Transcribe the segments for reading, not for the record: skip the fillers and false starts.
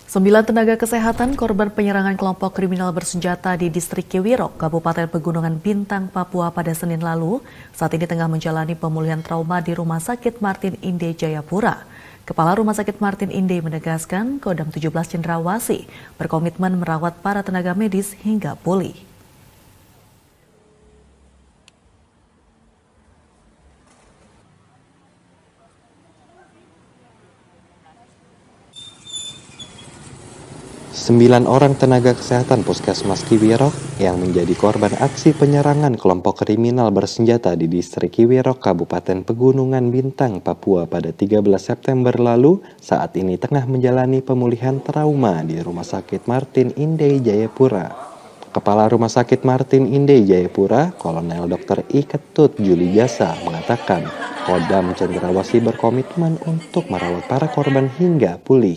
9 tenaga kesehatan korban penyerangan kelompok kriminal bersenjata di distrik Kiwirok, Kabupaten Pegunungan Bintang, Papua pada Senin lalu, saat ini tengah menjalani pemulihan trauma di Rumah Sakit Martin Inde, Jayapura. Kepala Rumah Sakit Martin Inde menegaskan Kodam 17 Cendrawasih berkomitmen merawat para tenaga medis hingga pulih. 9 orang tenaga kesehatan Puskesmas Kiwirok yang menjadi korban aksi penyerangan kelompok kriminal bersenjata di distrik Kiwirok, Kabupaten Pegunungan Bintang, Papua pada 13 September lalu saat ini tengah menjalani pemulihan trauma di Rumah Sakit Martin Inde, Jayapura. Kepala Rumah Sakit Martin Inde, Jayapura, Kolonel Dr. I Ketut Juli Jasa mengatakan Kodam Cendrawasih berkomitmen untuk merawat para korban hingga pulih.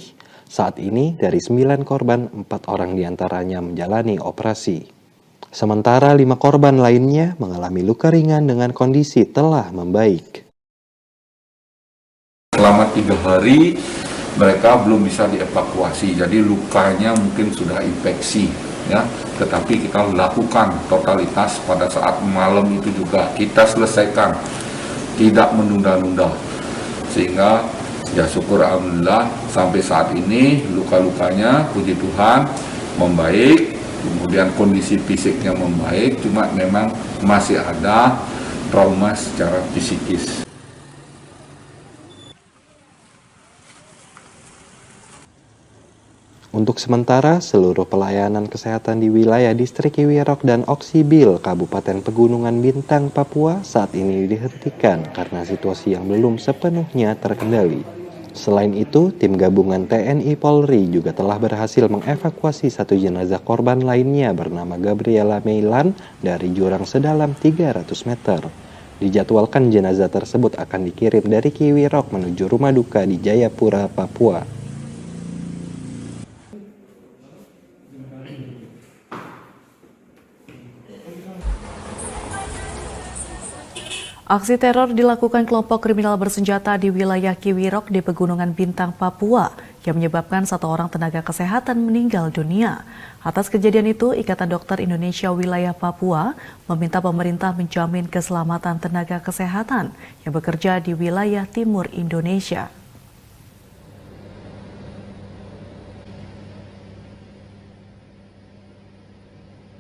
Saat ini dari 9 korban, 4 orang diantaranya menjalani operasi. Sementara 5 korban lainnya mengalami luka ringan dengan kondisi telah membaik. Selama 3 hari mereka belum bisa dievakuasi, jadi lukanya mungkin sudah infeksi, ya. Tetapi kita lakukan totalitas pada saat malam itu juga kita selesaikan, tidak menunda-nunda, sehingga ya syukur alhamdulillah sampai saat ini luka-lukanya puji Tuhan membaik, kemudian kondisi fisiknya membaik, cuma memang masih ada trauma secara psikis. Untuk sementara, seluruh pelayanan kesehatan di wilayah distrik Kiwirok dan Oksibil, Kabupaten Pegunungan Bintang, Papua saat ini dihentikan karena situasi yang belum sepenuhnya terkendali. Selain itu, tim gabungan TNI Polri juga telah berhasil mengevakuasi 1 jenazah korban lainnya bernama Gabriela Meilan dari jurang sedalam 300 meter. Dijadwalkan jenazah tersebut akan dikirim dari Kiwirok menuju rumah duka di Jayapura, Papua. Aksi teror dilakukan kelompok kriminal bersenjata di wilayah Kiwirok di Pegunungan Bintang, Papua yang menyebabkan 1 orang tenaga kesehatan meninggal dunia. Atas kejadian itu, Ikatan Dokter Indonesia Wilayah Papua meminta pemerintah menjamin keselamatan tenaga kesehatan yang bekerja di wilayah timur Indonesia.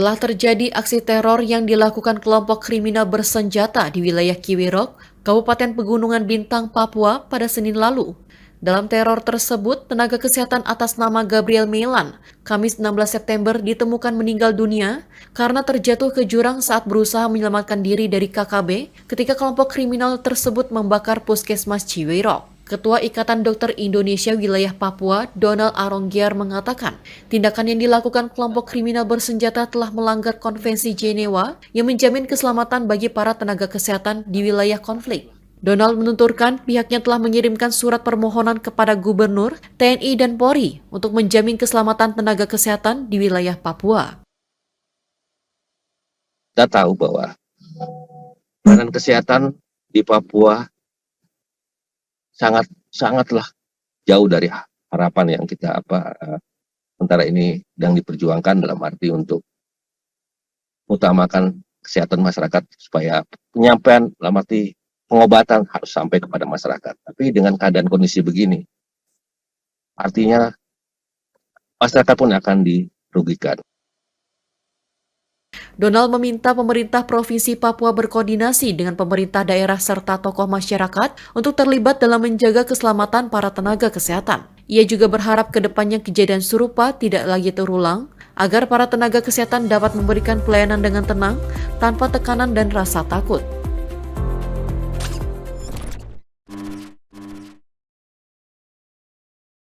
Setelah terjadi aksi teror yang dilakukan kelompok kriminal bersenjata di wilayah Kiwirok, Kabupaten Pegunungan Bintang, Papua pada Senin lalu. Dalam teror tersebut, tenaga kesehatan atas nama Gabriel Meilan, Kamis 16 September ditemukan meninggal dunia karena terjatuh ke jurang saat berusaha menyelamatkan diri dari KKB ketika kelompok kriminal tersebut membakar Puskesmas Kiwirok. Ketua Ikatan Dokter Indonesia Wilayah Papua, Donald Aronggiar mengatakan, tindakan yang dilakukan kelompok kriminal bersenjata telah melanggar Konvensi Jenewa yang menjamin keselamatan bagi para tenaga kesehatan di wilayah konflik. Donald menuturkan pihaknya telah mengirimkan surat permohonan kepada Gubernur, TNI, dan Polri untuk menjamin keselamatan tenaga kesehatan di wilayah Papua. Kita tahu bahwa pelayanan kesehatan di Papua sangatlah jauh dari harapan yang kita sementara ini sedang diperjuangkan dalam arti untuk mengutamakan kesehatan masyarakat supaya penyampaian dalam arti pengobatan harus sampai kepada masyarakat. Tapi dengan keadaan kondisi begini, artinya masyarakat pun akan dirugikan. Donald meminta pemerintah Provinsi Papua berkoordinasi dengan pemerintah daerah serta tokoh masyarakat untuk terlibat dalam menjaga keselamatan para tenaga kesehatan. Ia juga berharap ke depannya kejadian serupa tidak lagi terulang, agar para tenaga kesehatan dapat memberikan pelayanan dengan tenang, tanpa tekanan dan rasa takut.